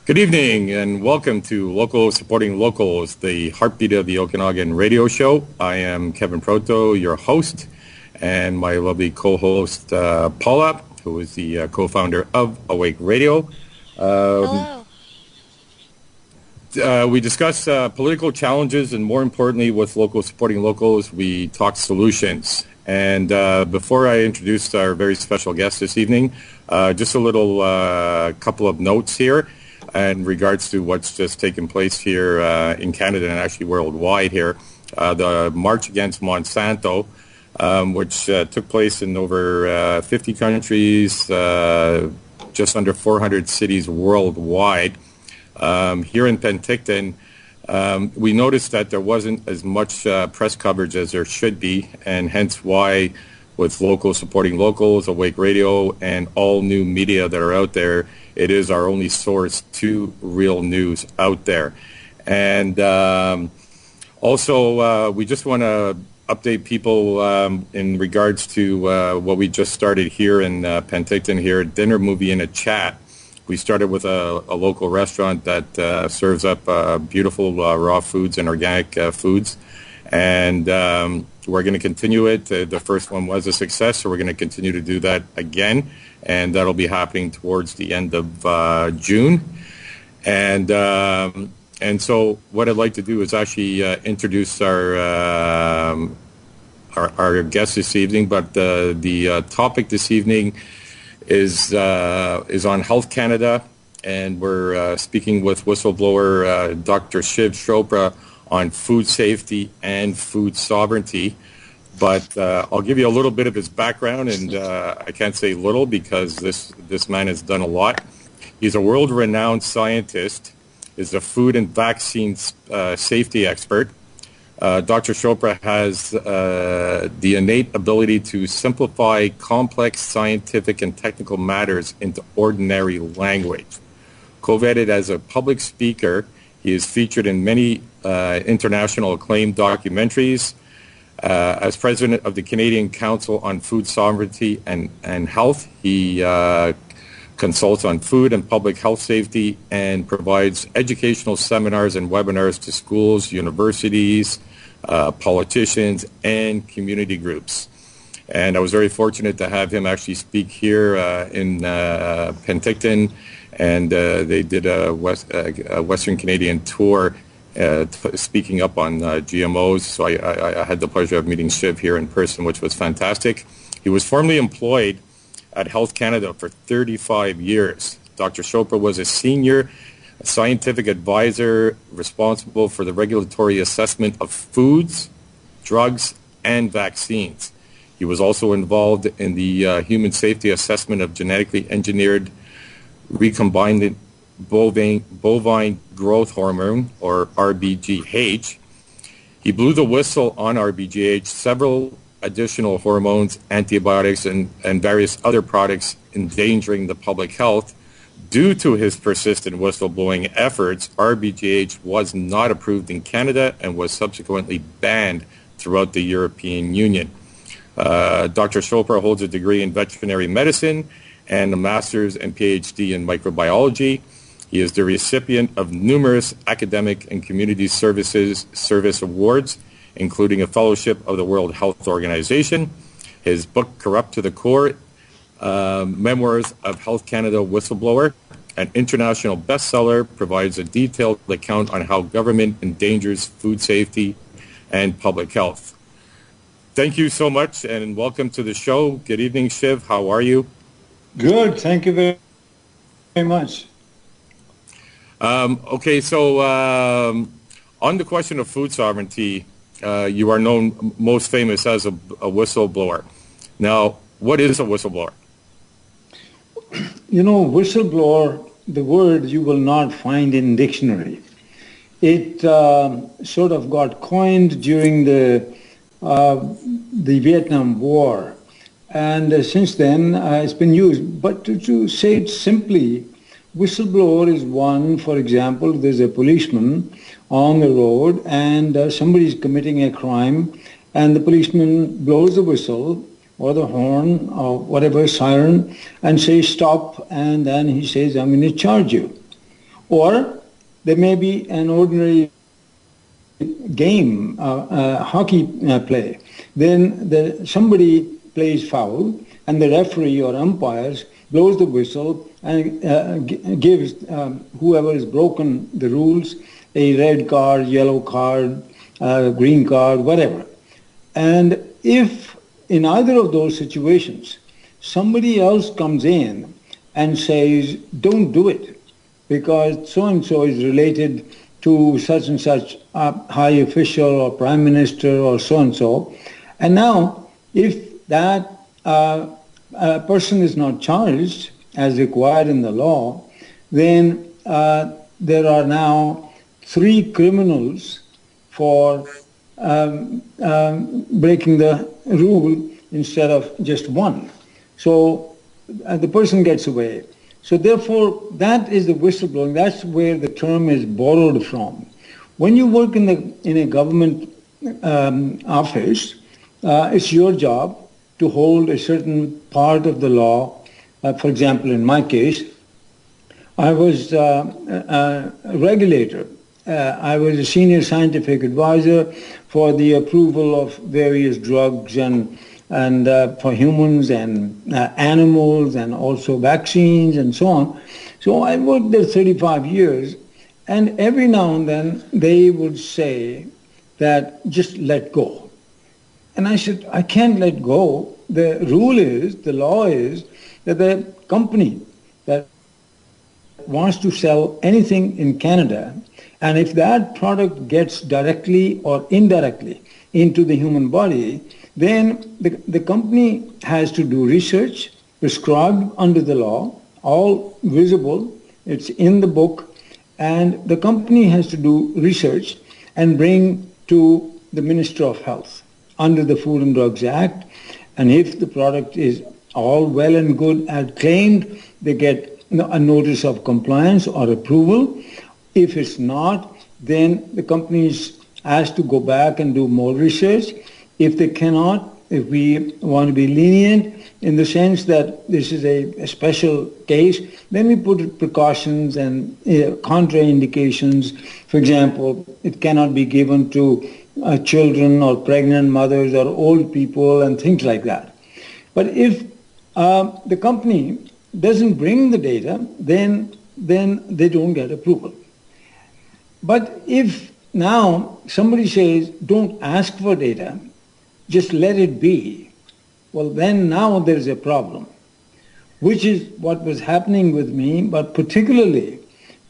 Good evening and welcome to Locals Supporting Locals, the Heartbeat of the Okanagan radio show. I am Kevin Proteau, your host, and my lovely co-host Paula, who is the co-founder of Awake Radio. Hello. We discuss political challenges, and more importantly, with Locals Supporting Locals, we talk solutions. And before I introduce our very special guest this evening, just a little couple of notes here in regards to what's just taken place here in Canada and actually worldwide here. The March Against Monsanto, which took place in over 50 countries, just under 400 cities worldwide. Here in Penticton, we noticed that there wasn't as much press coverage as there should be, and hence why with Locals Supporting Locals, Awake Radio, and all new media that are out there, it is our only source to real news out there. And also, we just want to update people in regards to what we just started here in Penticton here, Dinner, Movie, and a Chat. We started with a local restaurant that serves up beautiful raw foods and organic foods. And we're going to continue it. The first one was a success, so we're going to continue to do that again. And that'll be happening towards the end of June. And so what I'd like to do is actually introduce our guest this evening. But the topic this evening is on Health Canada, and we're speaking with whistleblower Dr. Shiv Chopra on food safety and food sovereignty. But I'll give you a little bit of his background, and I can't say little because this man has done a lot. He's a world-renowned scientist, is a food and vaccine safety expert. Dr. Chopra has the innate ability to simplify complex scientific and technical matters into ordinary language. Co-vetted as a public speaker, he is featured in many international acclaimed documentaries. As president of the Canadian Council on Food Sovereignty and Health, he consults on food and public health safety and provides educational seminars and webinars to schools, universities, politicians, and community groups. And I was very fortunate to have him actually speak here in Penticton, and they did a Western Canadian tour speaking up on GMOs. So I had the pleasure of meeting Shiv here in person, which was fantastic. He was formerly employed at Health Canada for 35 years. Dr. Chopra was a senior scientific advisor responsible for the regulatory assessment of foods, drugs, and vaccines. He was also involved in the human safety assessment of genetically engineered recombinant bovine growth hormone, or RBGH. He blew the whistle on RBGH, several additional hormones, antibiotics, and various other products endangering the public health. Due to his persistent whistleblowing efforts, RBGH was not approved in Canada and was subsequently banned throughout the European Union. Dr. Chopra holds a degree in veterinary medicine and a master's and PhD in microbiology. He is the recipient of numerous academic and community service awards, including a fellowship of the World Health Organization. His book, Corrupt to the Core, Memoirs of Health Canada Whistleblower, an international bestseller, provides a detailed account on how government endangers food safety and public health. Thank you so much, and welcome to the show. Good evening, Shiv. How are you? Good. Thank you very much. Okay, so on the question of food sovereignty, you are known most famous as a whistleblower. Now, what is a whistleblower? You know, whistleblower, the word you will not find in dictionary. It sort of got coined during the Vietnam War, and since then it's been used. But to say it simply, whistleblower is one, for example, there's a policeman on the road and somebody is committing a crime, and the policeman blows the whistle or the horn or whatever, siren, and says stop, and then he says, I'm going to charge you. Or there may be an ordinary game, hockey play. Then somebody plays foul, and the referee or umpires blows the whistle and gives whoever has broken the rules a red card, yellow card, green card, whatever. And if in either of those situations somebody else comes in and says, don't do it because so-and-so is related to such and such high official or prime minister or so-and-so, and now if that person is not charged as required in the law, then there are now 3 criminals for breaking the rule instead of just one. So the person gets away. So therefore, that is the whistleblowing. That's where the term is borrowed from. When you work in a government office, it's your job to hold a certain part of the law. For example, in my case, I was a regulator. I was a senior scientific advisor for the approval of various drugs and for humans and animals and also vaccines and so on. So I worked there 35 years, and every now and then they would say that just let go. And I said, I can't let go. The rule is, the law is, that the company that wants to sell anything in Canada, and if that product gets directly or indirectly into the human body, then the company has to do research prescribed under the law, all visible, it's in the book, and the company has to do research and bring to the Minister of Health under the Food and Drugs Act. And if the product is all well and good as claimed, they get a notice of compliance or approval. If it's not, then the company is asked to go back and do more research. If they cannot, if we want to be lenient in the sense that this is a special case, then we put precautions and contraindications. For example, it cannot be given to children or pregnant mothers or old people and things like that. But if the company doesn't bring the data, then they don't get approval. But if now somebody says, don't ask for data, just let it be, well, then now there's a problem, which is what was happening with me, but particularly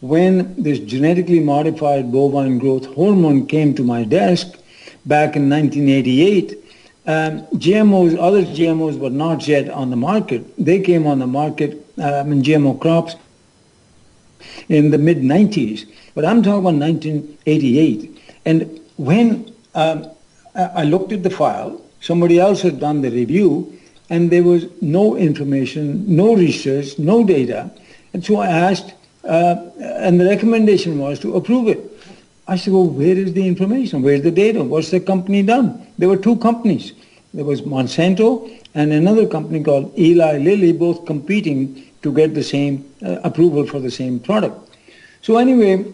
when this genetically modified bovine growth hormone came to my desk back in 1988. GMOs, other GMOs were not yet on the market. They came on the market, in GMO crops, in the mid-90s. But I'm talking about 1988. And when I looked at the file, somebody else had done the review, and there was no information, no research, no data. And so I asked, and the recommendation was to approve it. I said, well, where is the information? Where's the data? What's the company done? There were 2 companies. There was Monsanto and another company called Eli Lilly, both competing to get the same approval for the same product. So anyway,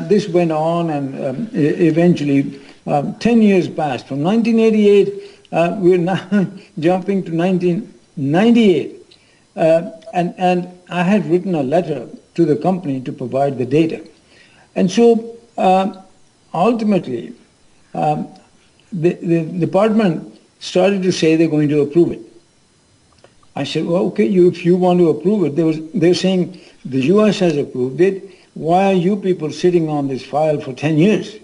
this went on, and eventually 10 years passed. From 1988, we're now jumping to 1998. And I had written a letter to the company to provide the data. And so ultimately, the department started to say they're going to approve it. I said, well, okay, if you want to approve it, they're saying the U.S. has approved it. Why are you people sitting on this file for 10 years?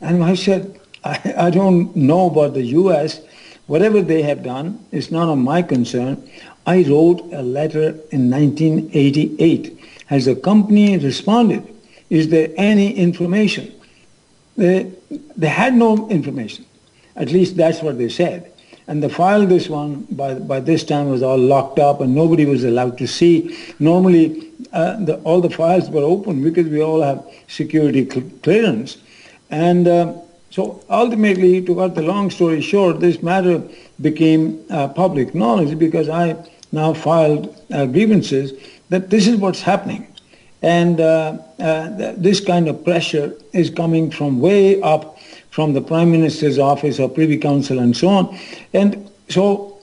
And I said, I don't know about the U.S. Whatever they have done is not of my concern. I wrote a letter in 1988. Has the company responded? Is there any information? They had no information. At least that's what they said. And the file, this one, by this time was all locked up and nobody was allowed to see. Normally, all the files were open because we all have security clearance. And so ultimately, to cut the long story short, this matter became public knowledge because I now filed grievances that this is what's happening. And this kind of pressure is coming from way up from the Prime Minister's office or Privy Council and so on. And so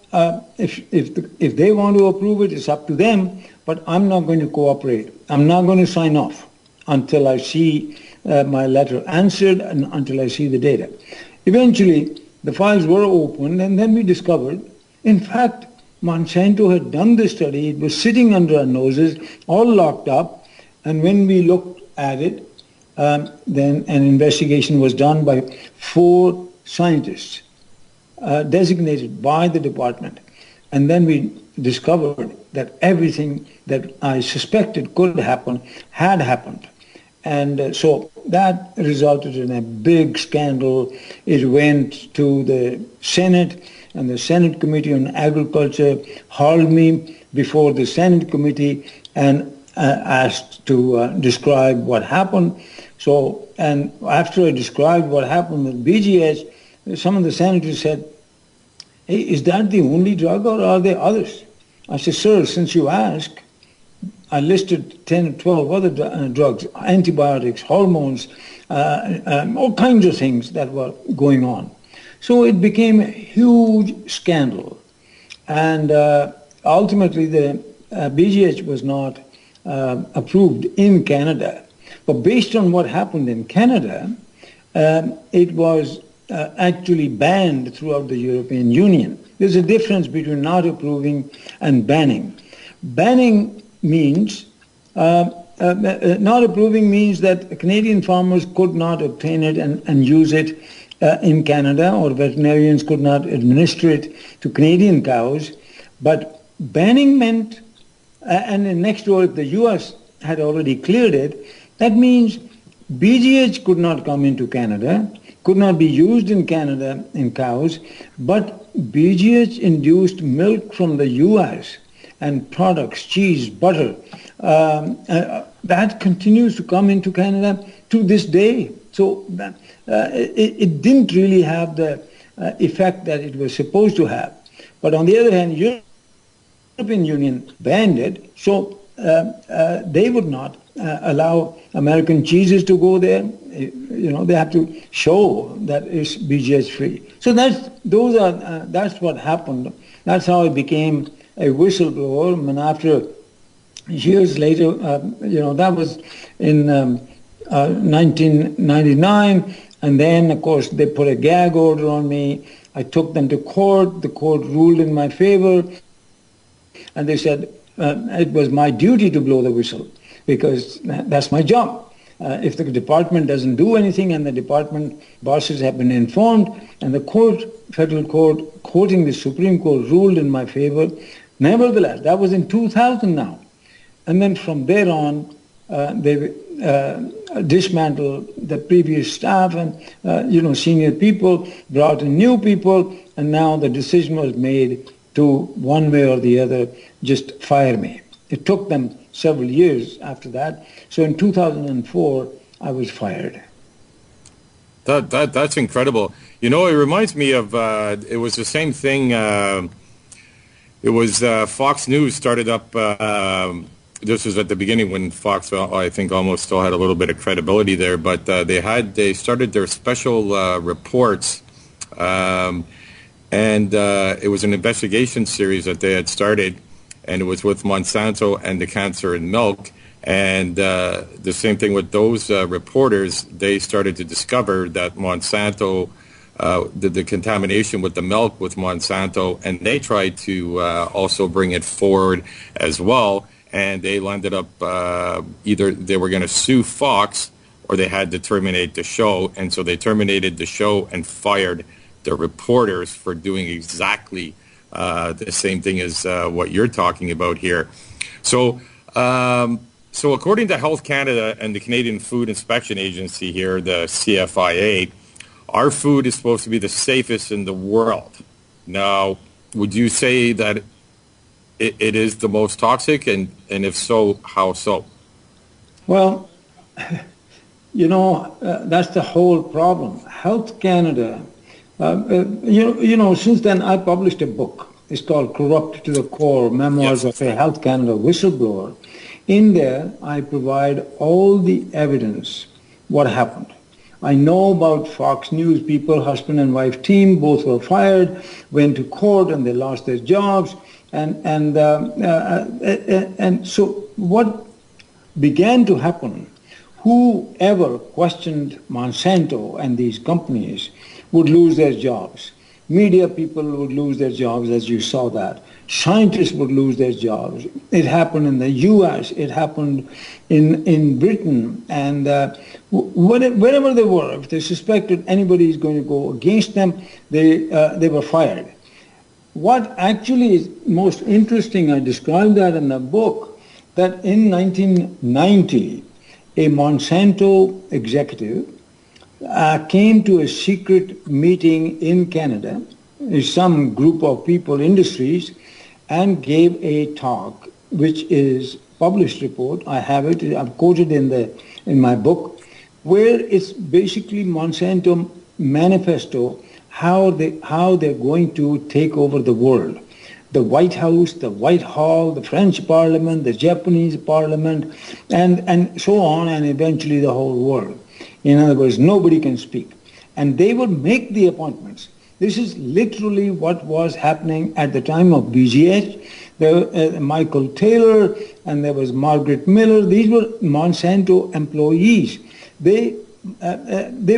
if they want to approve it, it's up to them, but I'm not going to cooperate. I'm not going to sign off until I see my letter answered and until I see the data. Eventually, the files were opened, and then we discovered, in fact, Monsanto had done the study. It was sitting under our noses, all locked up. And when we looked at it, then an investigation was done by 4 scientists designated by the department. And then we discovered that everything that I suspected could happen had happened. And so that resulted in a big scandal. It went to the Senate, and the Senate Committee on Agriculture hauled me before the Senate Committee and asked to describe what happened. So, and after I described what happened with BGH, some of the senators said, "Hey, is that the only drug or are there others?" I said, "Sir, since you ask, I listed 10 or 12 other drugs, antibiotics, hormones, all kinds of things that were going on." So it became a huge scandal. And ultimately, the BGH was not approved in Canada. But based on what happened in Canada, it was actually banned throughout the European Union. There's a difference between not approving and banning. Banning means, not approving means that Canadian farmers could not obtain it and use it in Canada, or veterinarians could not administer it to Canadian cows. But banning meant, and then next door, if the US had already cleared it, that means BGH could not come into Canada, could not be used in Canada in cows, but BGH-induced milk from the US and products, cheese, butter, that continues to come into Canada to this day. So it didn't really have the effect that it was supposed to have. But on the other hand, European Union banned it, so they would not allow American cheeses to go there. You know, they have to show that it's BGH free. So that's what happened. That's how I became a whistleblower. And after years later, that was in 1999, and then of course they put a gag order on me. I took them to court. The court ruled in my favor, and they said it was my duty to blow the whistle because that's my job. If the department doesn't do anything and the department bosses have been informed, and the court, federal court, quoting the Supreme Court, ruled in my favor. Nevertheless, that was in 2000 now. And then from there on, they dismantled the previous staff and, senior people, brought in new people, and now the decision was made to, one way or the other, just fire me. It took them several years after that. So in 2004, I was fired. That's incredible. You know, it reminds me of, it was the same thing. It was Fox News started up, this was at the beginning when Fox, I think, almost still had a little bit of credibility there, but they started their special reports, and it was an investigation series that they had started, and it was with Monsanto and the cancer in milk. And the same thing with those reporters, they started to discover that Monsanto, the contamination with the milk with Monsanto, and they tried to also bring it forward as well. And they landed up either they were going to sue Fox or they had to terminate the show. And so they terminated the show and fired the reporters for doing exactly the same thing as what you're talking about here. So according to Health Canada and the Canadian Food Inspection Agency here, the CFIA, our food is supposed to be the safest in the world. Now, would you say that it is the most toxic, and if so, how so? Well, that's the whole problem. Health Canada, since then I published a book. It's called Corrupt to the Core, Memoirs of a Health Canada Whistleblower. In there, I provide all the evidence, what happened. I know about Fox News people, husband and wife team, both were fired, went to court and they lost their jobs. And so what began to happen, whoever questioned Monsanto and these companies would lose their jobs. Media people would lose their jobs, as you saw that. Scientists would lose their jobs. It happened in the U.S., it happened in Britain, and wherever they were, if they suspected anybody is going to go against them, they were fired. What actually is most interesting, I described that in the book, that in 1990, a Monsanto executive came to a secret meeting in Canada, some group of people, industries, and gave a talk, which is published report. I have it. I've quoted in my book, where it's basically Monsanto manifesto, how they're going to take over the world. The White House, the White Hall, the French Parliament, the Japanese Parliament, and so on, and eventually the whole world. In other words, nobody can speak. And they will make the appointments. This is literally what was happening at the time of BGH. There, Michael Taylor, and there was Margaret Miller. These were Monsanto employees. They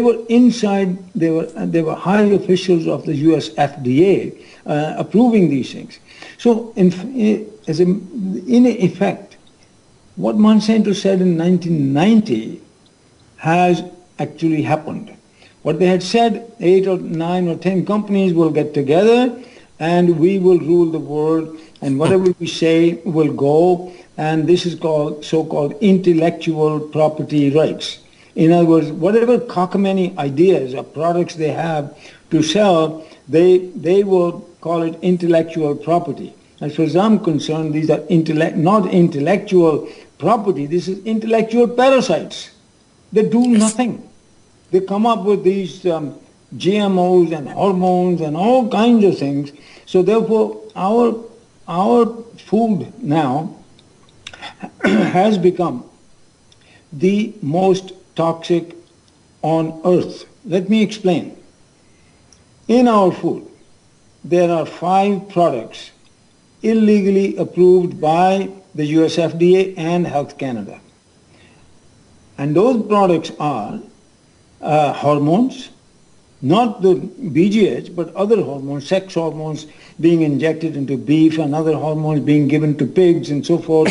were inside, they were high officials of the US FDA approving these things. So in effect, what Monsanto said in 1990 has actually happened. What they had said, 8 or 9 or 10 companies will get together and we will rule the world, and whatever we say will go, and this is called so-called intellectual property rights. In other words, whatever cockamamie ideas or products they have to sell, they will call it intellectual property. As far as I'm concerned, these are not intellectual property, this is intellectual parasites. They do nothing. They come up with these GMOs and hormones and all kinds of things. So therefore, our food now has become the most toxic on earth. Let me explain. In our food, there are 5 products illegally approved by the US FDA and Health Canada. And those products are hormones, not the BGH, but other hormones, sex hormones being injected into beef and other hormones being given to pigs and so forth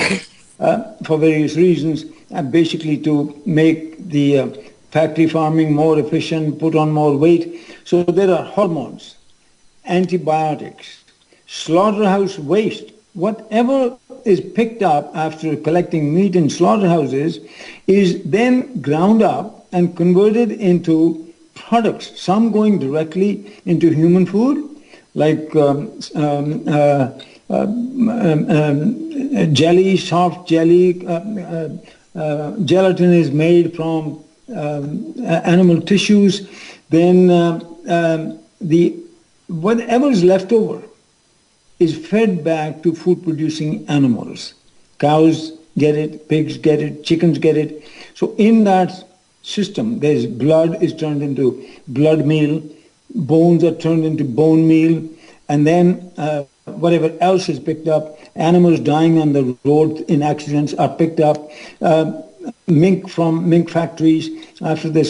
for various reasons, basically to make the factory farming more efficient, put on more weight. So there are hormones, antibiotics, slaughterhouse waste. Whatever is picked up after collecting meat in slaughterhouses is then ground up and converted into products, some going directly into human food, like jelly, soft jelly, gelatin is made from animal tissues, then whatever is left over is fed back to food-producing animals. Cows get it, pigs get it, chickens get it. So in that system, there's blood is turned into blood meal, bones are turned into bone meal, and then whatever else is picked up, animals dying on the road in accidents are picked up, mink from mink factories after the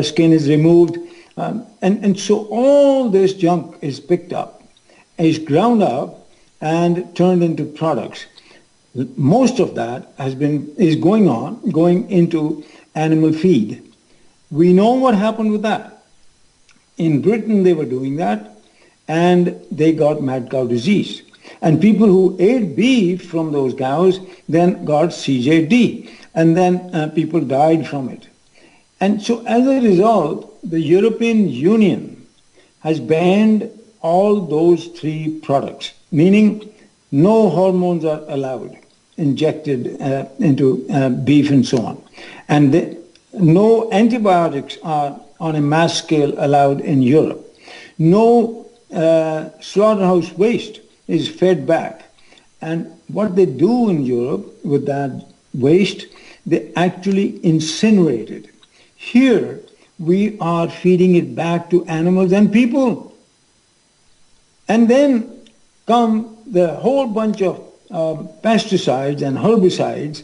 skin is removed, and so all this junk is picked up, is ground up and turned into products. Most of that is going into animal feed. We know what happened with that. In Britain, they were doing that, and they got mad cow disease. And people who ate beef from those cows then got CJD, and then people died from it. And so as a result, the European Union has banned all those 3 products, meaning no hormones are allowed injected into beef and so on. And no antibiotics are on a mass scale allowed in Europe. No slaughterhouse waste is fed back. And what they do in Europe with that waste, they actually incinerate it. Here, we are feeding it back to animals and people. And then come the whole bunch of pesticides and herbicides.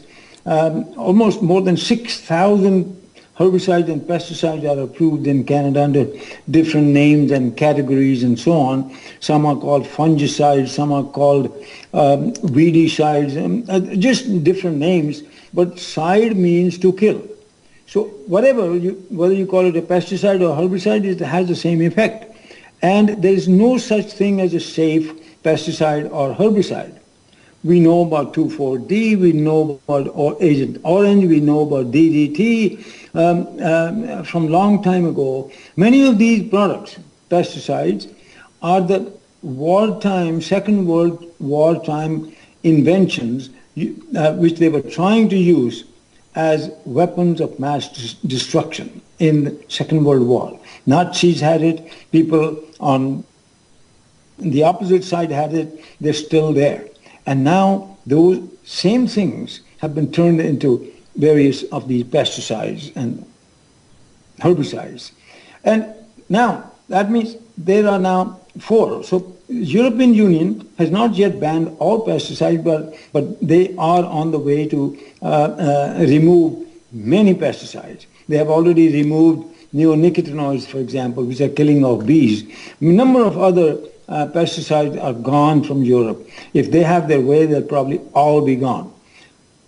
Almost more than 6,000 herbicides and pesticides are approved in Canada under different names and categories and so on. Some are called fungicides, some are called weedicides, just different names. But side means to kill. So whether you call it a pesticide or herbicide, it has the same effect. And there is no such thing as a safe pesticide or herbicide. We know about 2,4-D, we know about Agent Orange, we know about DDT from long time ago. Many of these products, pesticides, are the wartime, Second World wartime inventions which they were trying to use as weapons of mass destruction in the Second World War. Nazis had it, people on the opposite side had it, they're still there. And now those same things have been turned into various of these pesticides and herbicides. And now that means there are now 4. So European Union has not yet banned all pesticides, but they are on the way to remove many pesticides. They have already removed neonicotinoids, for example, which are killing off bees. A number of other pesticides are gone from Europe. If they have their way, they'll probably all be gone.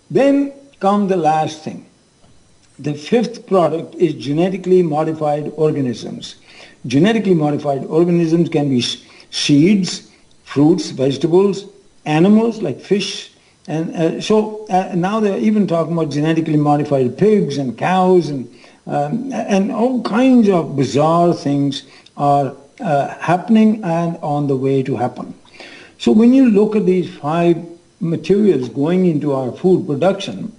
Then comes the last thing. The 5th product is genetically modified organisms. Genetically modified organisms can be seeds, fruits, vegetables, animals like fish. And so now they're even talking about genetically modified pigs and cows and all kinds of bizarre things are happening and on the way to happen. So when you look at these 5 materials going into our food production,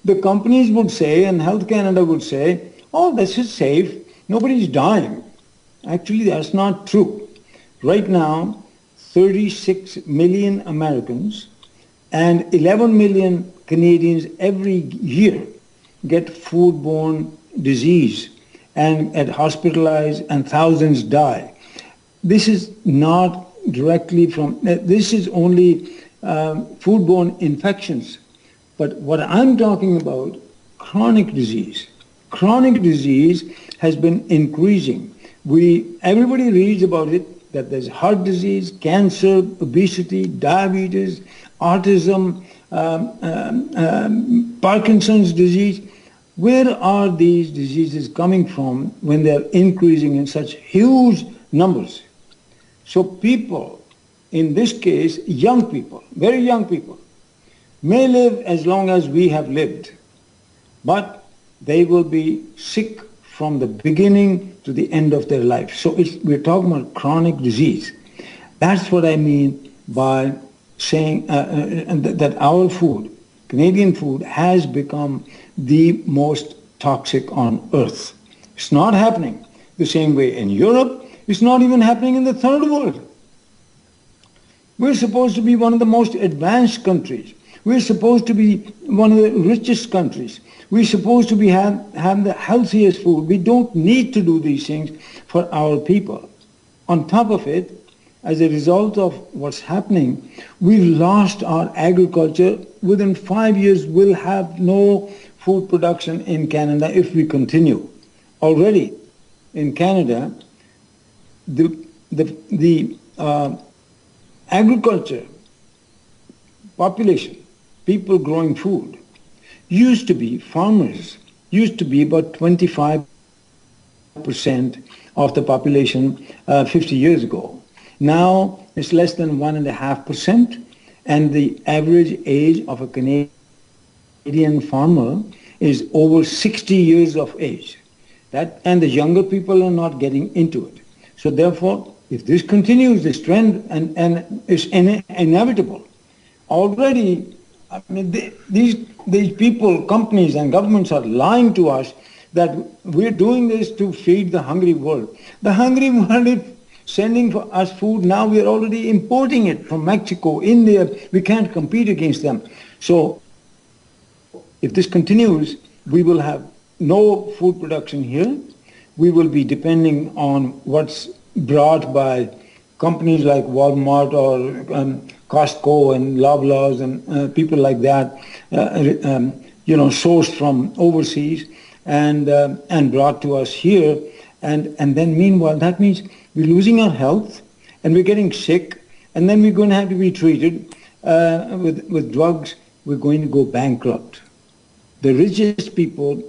the companies would say, and Health Canada would say, oh, this is safe, nobody's dying. Actually, that's not true. Right now, 36 million Americans and 11 million Canadians every year get foodborne disease and get hospitalized and thousands die. This is not directly from, this is only foodborne infections. But what I'm talking about, chronic disease. Chronic disease has been increasing. Everybody reads about it, that there's heart disease, cancer, obesity, diabetes, autism, Parkinson's disease. Where are these diseases coming from when they're increasing in such huge numbers? So people, in this case, young people, very young people, may live as long as we have lived, but they will be sick from the beginning to the end of their life. So we're talking about chronic disease. That's what I mean by saying that our food, Canadian food, has become the most toxic on earth. It's not happening the same way in Europe. It's not even happening in the third world. We're supposed to be one of the most advanced countries. We're supposed to be one of the richest countries. We're supposed to be have the healthiest food. We don't need to do these things for our people. On top of it, as a result of what's happening, we've lost our agriculture. Within 5 years, we'll have no food production in Canada if we continue. Already in Canada, the agriculture population, people growing food, used to be, farmers, used to be about 25% of the population 50 years ago. Now it's less than 1.5%, and the average age of a Canadian farmer is over 60 years of age. And the younger people are not getting into it. So therefore, if this continues, this trend, and it's inevitable, already, I mean, these people, companies and governments are lying to us that we're doing this to feed the hungry world. The hungry world is sending for us food. Now we are already importing it from Mexico, India. We can't compete against them. So if this continues, we will have no food production here. We will be depending on what's brought by companies like Walmart or Costco and Loblaws and people like that, sourced from overseas and brought to us here. And then meanwhile, that means we're losing our health and we're getting sick, and then we're going to have to be treated with drugs. We're going to go bankrupt. The richest people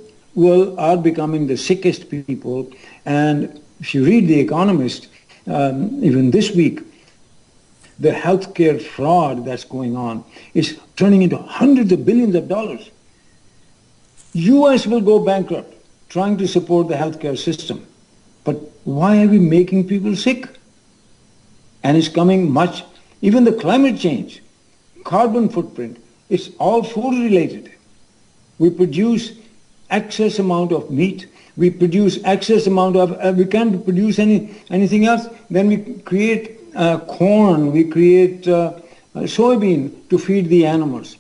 are becoming the sickest people. And if you read The Economist, even this week, the healthcare fraud that's going on is turning into hundreds of billions of dollars. U.S. will go bankrupt trying to support the healthcare system. But why are we making people sick? And it's coming much, even the climate change, carbon footprint, it's all food related. We produce excess amount of meat. We produce excess amount of, we can't produce anything else. Then we create corn, we create soybean to feed the animals,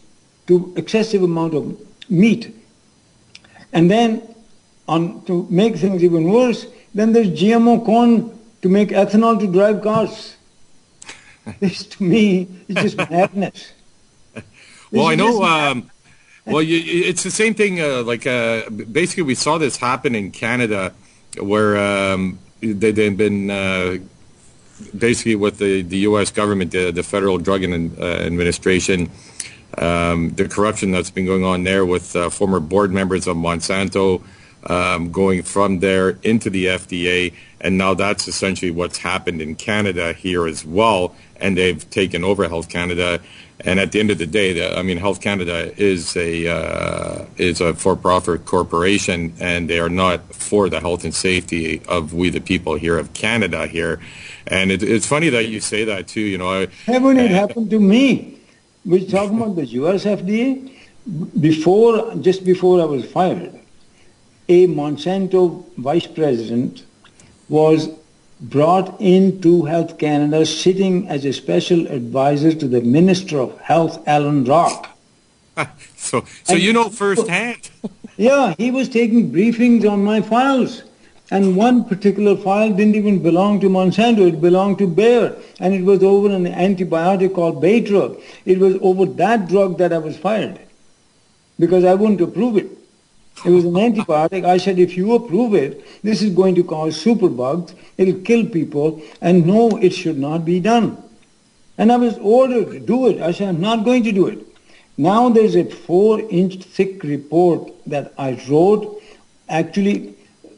to excessive amount of meat. And then to make things even worse, then there's GMO corn to make ethanol to drive cars. This to me is just madness. Well, I know. Well, it's the same thing. Basically, we saw this happen in Canada, where they've been basically with the U.S. government, the Federal Drug Administration, the corruption that's been going on there with former board members of Monsanto going from there into the FDA, and now that's essentially what's happened in Canada here as well, and they've taken over Health Canada. And at the end of the day, Health Canada is a for-profit corporation, and they are not for the health and safety of we the people here of Canada here. And it's funny that you say that too. Haven't it happened to me? We're talking about the U.S. FDA. Just before I was fired, a Monsanto vice president was brought into Health Canada, sitting as a special advisor to the Minister of Health, Alan Rock. So you know firsthand. Yeah, he was taking briefings on my files. And one particular file didn't even belong to Monsanto, it belonged to Bayer. And it was over an antibiotic called Baytril. It was over that drug that I was fired, because I wouldn't approve it. It was an antibiotic. I said, if you approve it, this is going to cause superbugs, it'll kill people, and no, it should not be done. And I was ordered to do it. I said, I'm not going to do it. Now there's a 4-inch thick report that I wrote, actually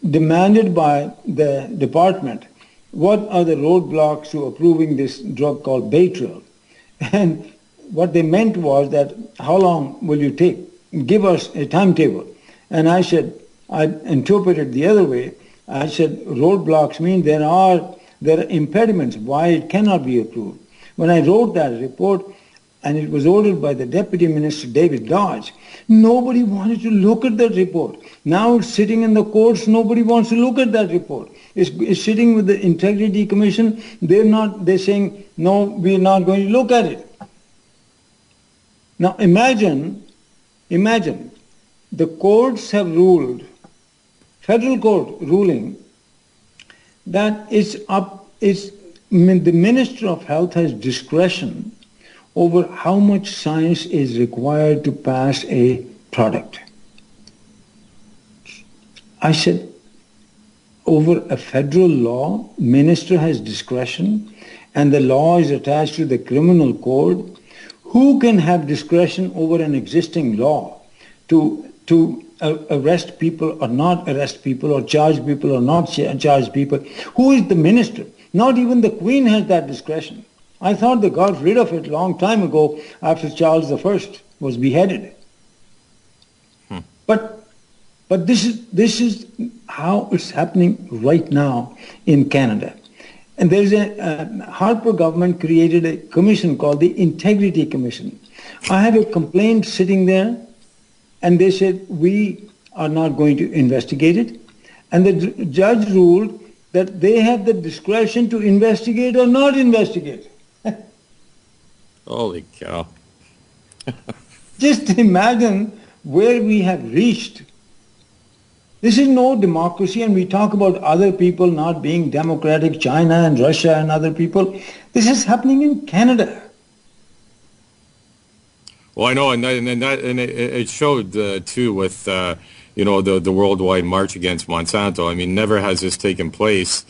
demanded by the department. What are the roadblocks to approving this drug called Baytril? And what they meant was that, how long will you take? Give us a timetable. And I said, I interpreted the other way. I said, roadblocks mean there are impediments why it cannot be approved. When I wrote that report, and it was ordered by the Deputy Minister, David Dodge, nobody wanted to look at that report. Now it's sitting in the courts, nobody wants to look at that report. It's sitting with the Integrity Commission, they're saying, no, we're not going to look at it. Now imagine, the courts have ruled, federal court ruling, that the Minister of Health has discretion over how much science is required to pass a product. I said, over a federal law, minister has discretion, and the law is attached to the criminal code. Who can have discretion over an existing law to arrest people or not arrest people, or charge people or not charge people? Who is the minister? Not even the Queen has that discretion. I thought they got rid of it a long time ago after Charles I was beheaded. But this is how it's happening right now in Canada. And there's Harper government created a commission called the Integrity Commission. I have a complaint sitting there, and they said, we are not going to investigate it. And the judge ruled that they have the discretion to investigate or not investigate. Holy cow. Just imagine where we have reached. This is no democracy, and we talk about other people not being democratic, China and Russia and other people. This is happening in Canada. Well, I know, and it showed too with the worldwide march against Monsanto. I mean, never has this taken place.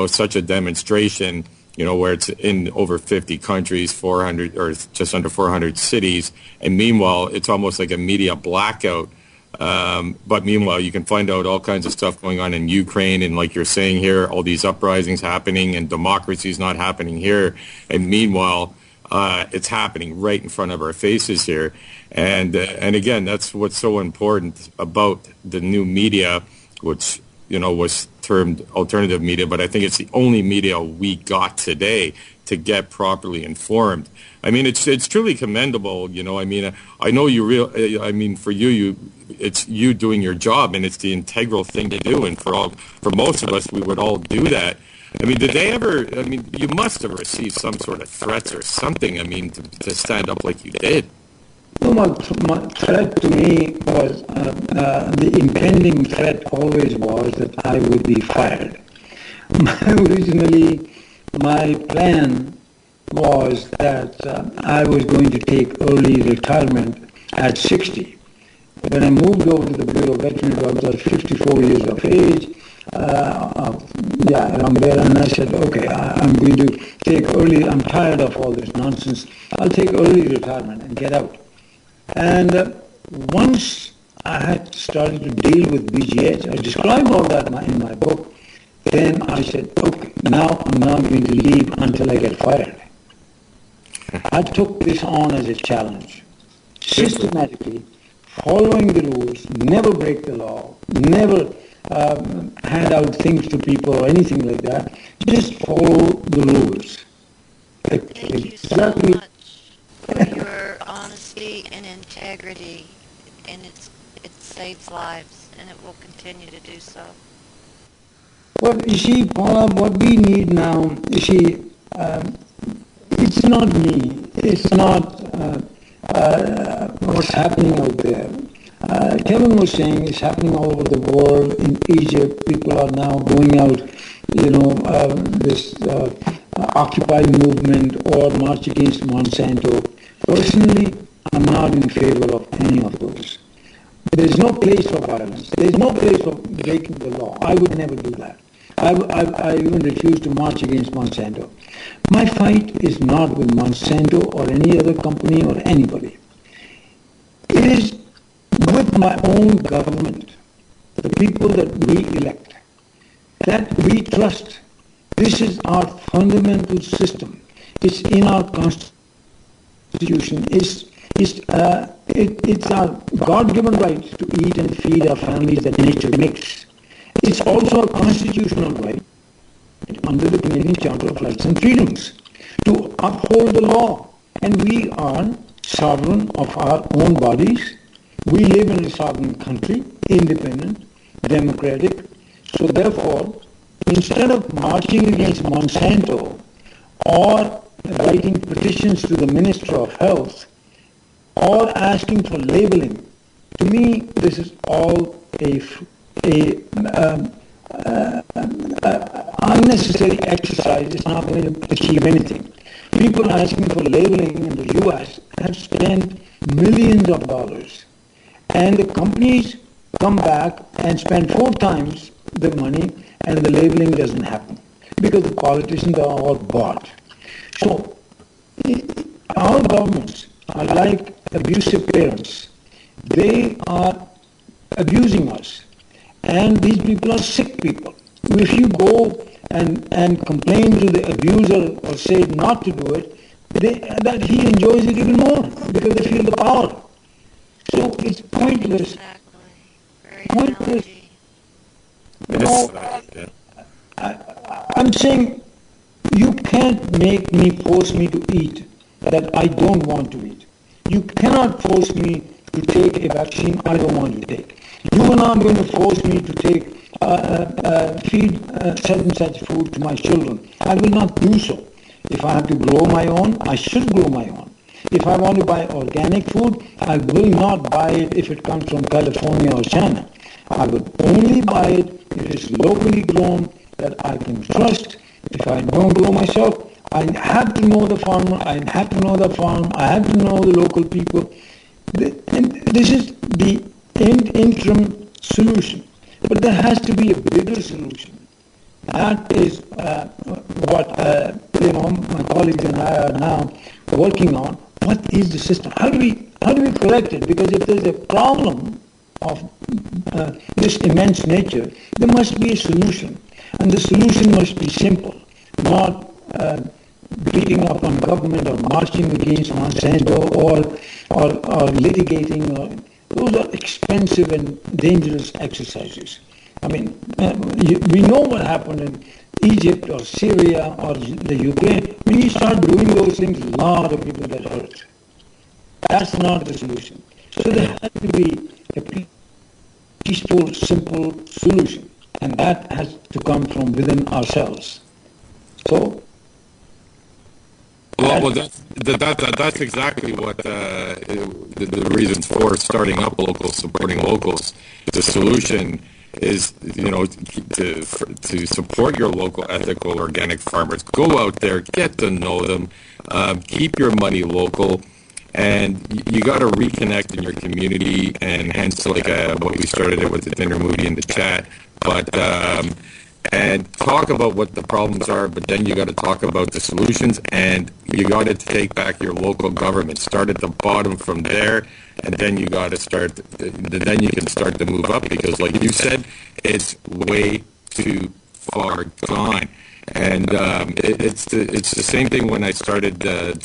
Such a demonstration. Where it's in over 50 countries, 400 or just under 400 cities, and meanwhile, it's almost like a media blackout. But meanwhile, you can find out all kinds of stuff going on in Ukraine, and like you're saying here, all these uprisings happening, and democracy is not happening here. And meanwhile, it's happening right in front of our faces here. And again, that's what's so important about the new media, which was termed alternative media, but I think it's the only media we got today to get properly informed. I mean, it's truly commendable. I mean, I know for you, it's you doing your job, and it's the integral thing to do. And for most of us, we would all do that. I mean, did they ever? I mean, you must have received some sort of threats or something. I mean, to stand up like you did. No, my threat to me was, the impending threat always was that I would be fired. Originally, my plan was that I was going to take early retirement at 60. When I moved over to the Bureau of Veterinary Dogs, I was 54 years of age. Around there, and I said, okay, I'm going to take I'm tired of all this nonsense. I'll take early retirement and get out. And once I had started to deal with BGH, I described all that in my book, then I said, okay, now I'm not going to leave until I get fired. I took this on as a challenge, systematically following the rules, never break the law, never hand out things to people or anything like that, just follow the rules. Thank you so much for your honesty and integrity, and it saves lives, and it will continue to do so. Well, you see, Paula, what we need now, it's not me, it's not what's happening out there. Kevin was saying it's happening all over the world. In Egypt, people are now going out, this Occupy movement or March Against Monsanto. Personally, I'm not in favor of any of those. There is no place for violence. There is no place for breaking the law. I would never do that. I even refuse to march against Monsanto. My fight is not with Monsanto or any other company or anybody. It is with my own government, the people that we elect, that we trust. This is our fundamental system. It's in our Constitution. It's our God-given right to eat and feed our families that nature makes. It's also a constitutional right under the Canadian Charter of Rights and Freedoms to uphold the law. And we are sovereign of our own bodies. We live in a sovereign country, independent, democratic. So therefore, instead of marching against Monsanto or writing petitions to the Minister of Health or asking for labeling, to me this is all a unnecessary exercise. It's not going to achieve anything. People asking for labeling in the U.S. have spent millions of dollars, and the companies come back and spend 4 times the money, and the labeling doesn't happen because the politicians are all bought. So our governments are like abusive parents. They are abusing us, and these people are sick people. If you go and complain to the abuser or say not to do it, that he enjoys it even more because they feel the power. So it's pointless. Exactly. Very Pointless. analogy. I'm saying you can't force me to eat that I don't want to eat. You cannot force me to take a vaccine I don't want to take. You are not going to force me to take feed such and such food to my children. I will not do so. If I have to grow my own, I should grow my own. If I want to buy organic food, I will not buy it if it comes from California or China. I would only buy it if it's locally grown that I can trust. If I don't grow myself, I have to know the farmer, I have to know the farm, I have to know the local people. And this is the interim solution. But there has to be a bigger solution. That is what my colleagues and I are now working on. What is the system? How do we correct it? Because if there's a problem of this immense nature, there must be a solution. And the solution must be simple, not beating up on government or marching against Monsanto or litigating. Those are expensive and dangerous exercises. I mean, we know what happened in Egypt or Syria or the UK. When you start doing those things, a lot of people get hurt. That's not the solution. So there has to be a peaceful, simple solution. And that has to come from within ourselves. So, well, that's exactly what the reasons for starting up locals, supporting locals. The solution is, to support your local ethical organic farmers. Go out there, get to know them, keep your money local, and you got to reconnect in your community. And hence, like what we started it with the dinner movie in the chat, but. And talk about what the problems are, but then you got to talk about the solutions, and you got to take back your local government. Start at the bottom from there, and then you got to start. Then you can start to move up, because, like you said, it's way too far gone. And it's the same thing when I started to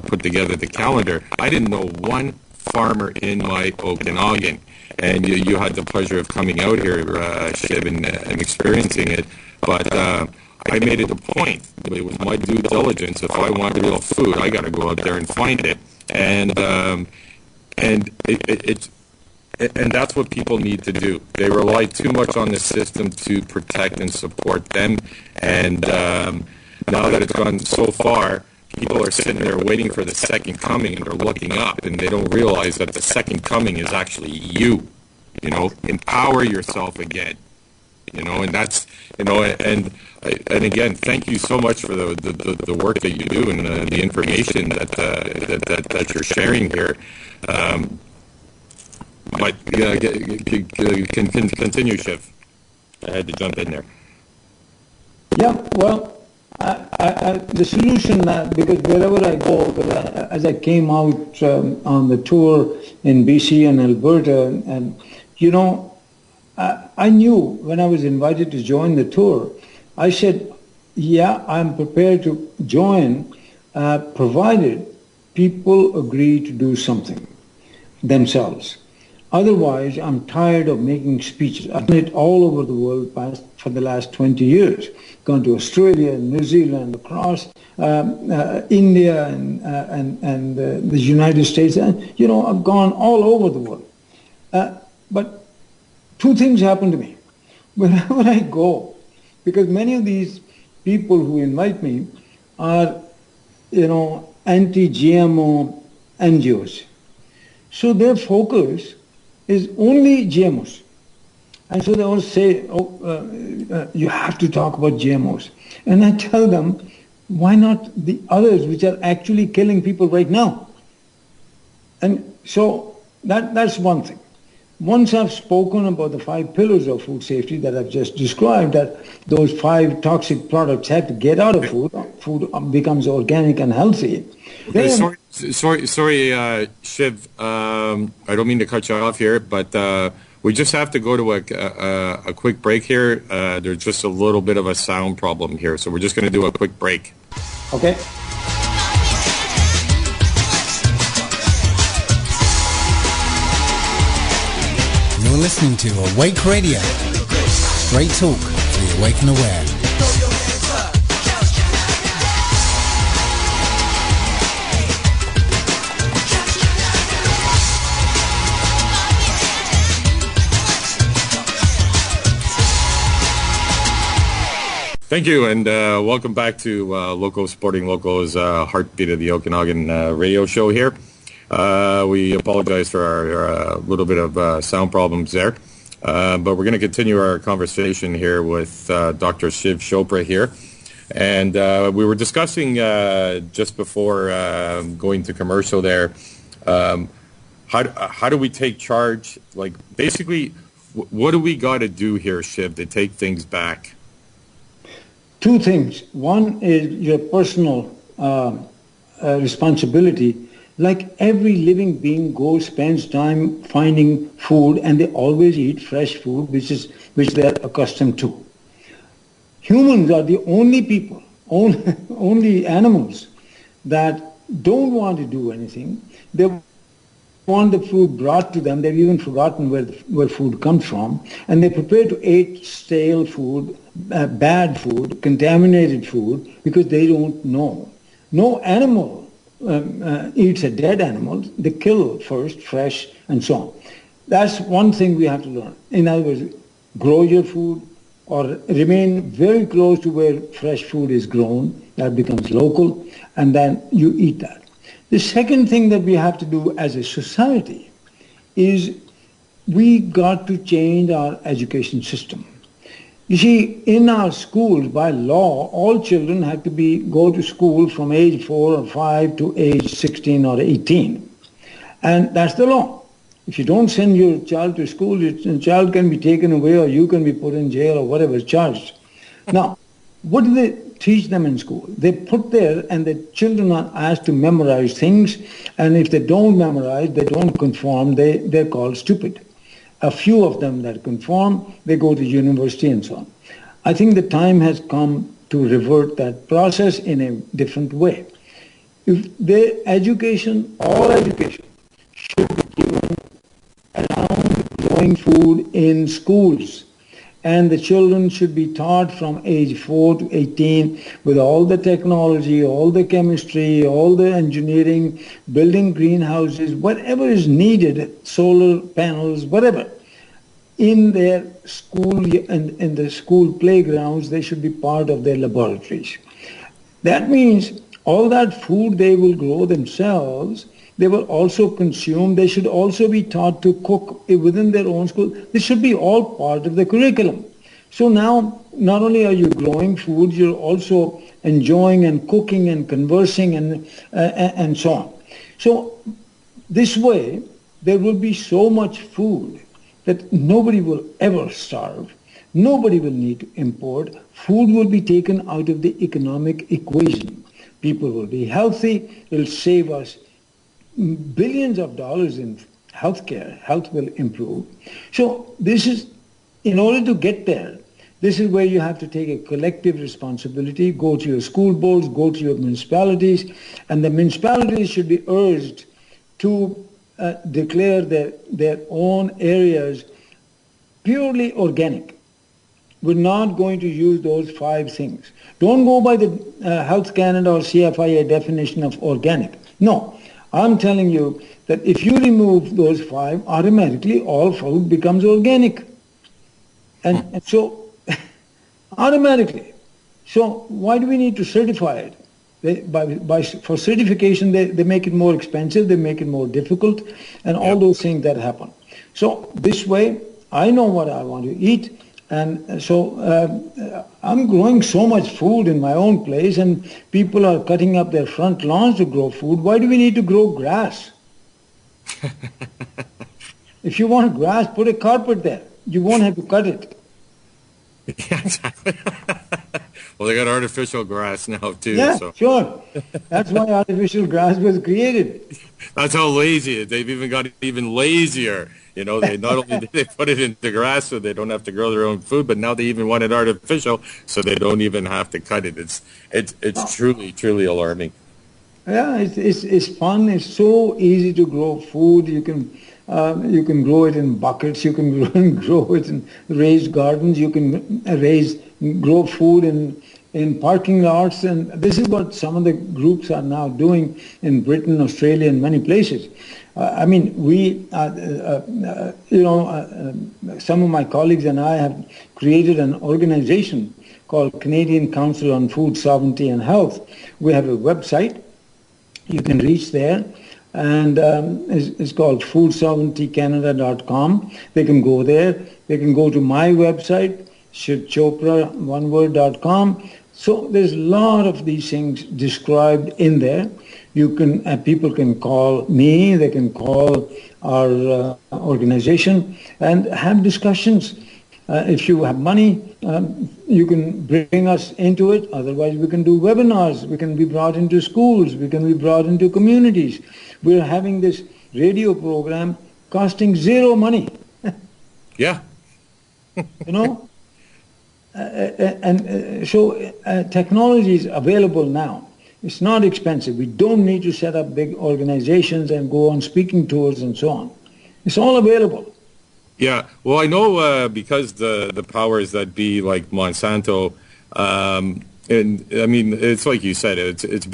put together the calendar. I didn't know one farmer in my Okanagan. And you had the pleasure of coming out here, Shiv, and experiencing it. But I made it a point. It was my due diligence. If I want real food, I got to go out there and find it. And that's what people need to do. They rely too much on the system to protect and support them. And now that it's gone so far, people are sitting there waiting for the second coming, and they're looking up, and they don't realize that the second coming is actually you. Empower yourself again. And that's, and again, thank you so much for the work that you do and the information that you're sharing here. But continue, Shiv. I had to jump in there. Yeah, well. The solution, because wherever I go, as I came out on the tour in BC and Alberta, and I knew when I was invited to join the tour, I said, yeah, I'm prepared to join, provided people agree to do something themselves. Otherwise, I'm tired of making speeches. I've done it all over the world for the last 20 years. Gone to Australia, New Zealand, across India and the United States. And, I've gone all over the world. But two things happen to me. Wherever I go, because many of these people who invite me are, anti-GMO NGOs. So their focus is only GMOs. And so they all say, you have to talk about GMOs. And I tell them, why not the others which are actually killing people right now? And so that's one thing. Once I've spoken about the 5 pillars of food safety that I've just described, that those 5 toxic products have to get out of food becomes organic and healthy. Sorry, Shiv. I don't mean to cut you off here, but we just have to go to a quick break here. There's just a little bit of a sound problem here, so we're just going to do a quick break. Okay. You're listening to Awake Radio. Straight talk for the awake and aware. Thank you, and welcome back to Local Sporting Local's Heartbeat of the Okanagan radio show here. We apologize for our little bit of sound problems there, but we're going to continue our conversation here with Dr. Shiv Chopra here. And we were discussing just before going to commercial there, how do we take charge? Like, basically, what do we got to do here, Shiv, to take things back? Two things. One is your personal responsibility. Like every living being spends time finding food, and they always eat fresh food, which they're accustomed to. Humans are the only people, only animals that don't want to do anything. They want the food brought to them. They've even forgotten where food comes from, and they're prepared to eat stale food, bad food, contaminated food, because they don't know. No animal eats a dead animal. They kill first, fresh, and so on. That's one thing we have to learn. In other words, grow your food, or remain very close to where fresh food is grown. That becomes local, and then you eat that. The second thing that we have to do as a society is we got to change our education system. You see, in our schools, by law, all children have to go to school from age 4 or 5 to age 16 or 18. And that's the law. If you don't send your child to school, your child can be taken away, or you can be put in jail, or whatever, charged. Now, what do they teach them in school? They put there, and the children are asked to memorize things, and if they don't memorize, they don't conform, they're called stupid. A few of them that conform, they go to university and so on. I think the time has come to revert that process in a different way. If the education, all education, should be given around growing food in schools. And the children should be taught from age 4 to 18 with all the technology, all the chemistry, all the engineering, building greenhouses, whatever is needed, solar panels, whatever. In their school, in the school playgrounds, they should be part of their laboratories. That means all that food they will grow themselves, they will also consume. They should also be taught to cook within their own school. This should be all part of the curriculum. So now, not only are you growing food, you're also enjoying and cooking and conversing and so on. So this way, there will be so much food that nobody will ever starve. Nobody will need to import. Food will be taken out of the economic equation. People will be healthy. It'll save us billions of dollars in healthcare. Health will improve. So this is, in order to get there, this is where you have to take a collective responsibility, go to your school boards, go to your municipalities, and the municipalities should be urged to declare their own areas purely organic. We're not going to use those 5 things. Don't go by the Health Canada or CFIA definition of organic. No. I'm telling you that if you remove those 5, automatically all food becomes organic. And so, automatically. So why do we need to certify it? For certification, they make it more expensive, they make it more difficult, and all those things that happen. So this way, I know what I want to eat, and so I'm growing so much food in my own place, and people are cutting up their front lawns to grow food. Why do we need to grow grass? If you want grass, put a carpet there. You won't have to cut it. Yeah, exactly. Well, they got artificial grass now, too. Yeah, so. Sure. That's why artificial grass was created. That's how lazy it is. They've even got even lazier. You know, they not only did they put it into grass so they don't have to grow their own food, but now they even want it artificial so they don't even have to cut it. It's truly alarming. Yeah, it's fun. It's so easy to grow food. You can grow it in buckets. You can grow it in raised gardens. You can grow food in parking lots. And this is what some of the groups are now doing in Britain, Australia, and many places. I mean, some of my colleagues and I have created an organization called Canadian Council on Food Sovereignty and Health. We have a website. You can reach there. And it's called foodsovereigntycanada.com. They can go there. They can go to my website, Shiv Chopra, oneword.com. So there's a lot of these things described in there. You can people can call me. They can call our organization and have discussions. If you have money, you can bring us into it. Otherwise, we can do webinars. We can be brought into schools. We can be brought into communities. We're having this radio program costing zero money. Yeah. So technology is available now. It's not expensive. We don't need to set up big organizations and go on speaking tours and so on. It's all available. Yeah. Well, I know because the powers that be, like Monsanto, and I mean, it's like you said, it's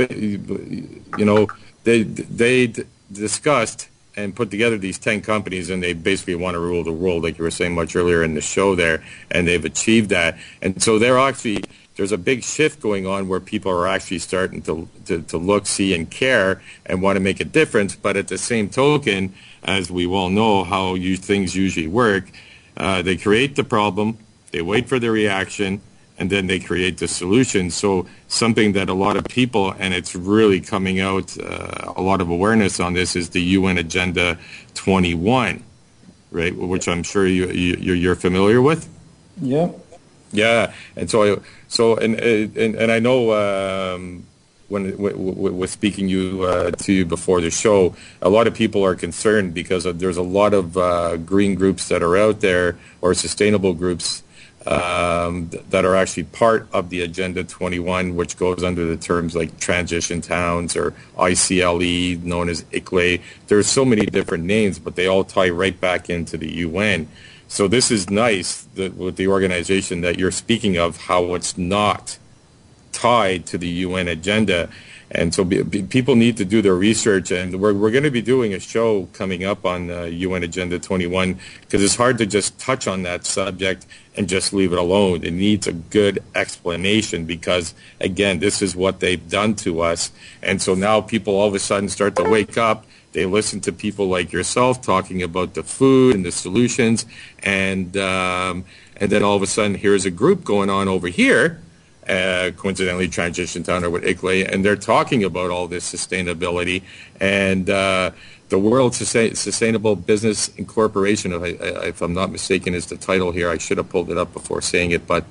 they discussed and put together these 10 companies, and they basically want to rule the world, like you were saying much earlier in the show there, and they've achieved that. And so there's a big shift going on where people are actually starting to look, see, and care and want to make a difference. But at the same token, as we all know how things usually work, they create the problem, they wait for the reaction, and then they create the solution. So something that a lot of people, and it's really coming out, a lot of awareness on this, is the UN Agenda 21, right? Which I'm sure you're familiar with. Yeah. Yeah, and so I know when with speaking to you before the show, a lot of people are concerned because there's a lot of green groups that are out there, or sustainable groups that are actually part of the Agenda 21, which goes under the terms like transition towns or ICLE, known as ICLE. There's so many different names, but they all tie right back into the UN. So this is nice that with the organization that you're speaking of, how it's not tied to the UN agenda. And so people need to do their research, and we're going to be doing a show coming up on UN Agenda 21, because it's hard to just touch on that subject and just leave it alone. It needs a good explanation because, again, this is what they've done to us. And so now people all of a sudden start to wake up. They listen to people like yourself talking about the food and the solutions, and then all of a sudden here's a group going on over here, coincidentally Transition Town or with ICLE, and they're talking about all this sustainability and the World Sustainable Business Incorporation, if I'm not mistaken, is the title here. I should have pulled it up before saying it, but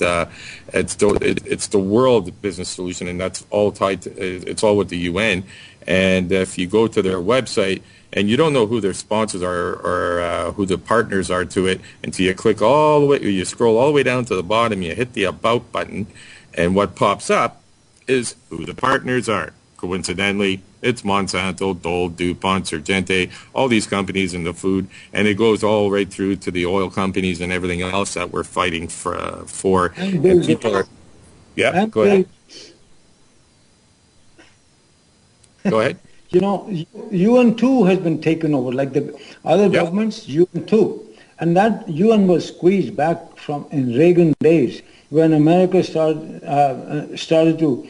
it's the World Business Solution, and that's all tied to, it's all with the UN. And if you go to their website and you don't know who their sponsors are or who the partners are to it until you click all the way, you scroll all the way down to the bottom, you hit the About button, and what pops up is who the partners are. Coincidentally, it's Monsanto, Dole, DuPont, Surgente, all these companies in the food, and it goes all right through to the oil companies and everything else that we're fighting for. And people are, yeah, go ahead. Go ahead. You know, UN 2 has been taken over, like the other governments, UN 2. And that UN was squeezed back from in Reagan days, when America started to,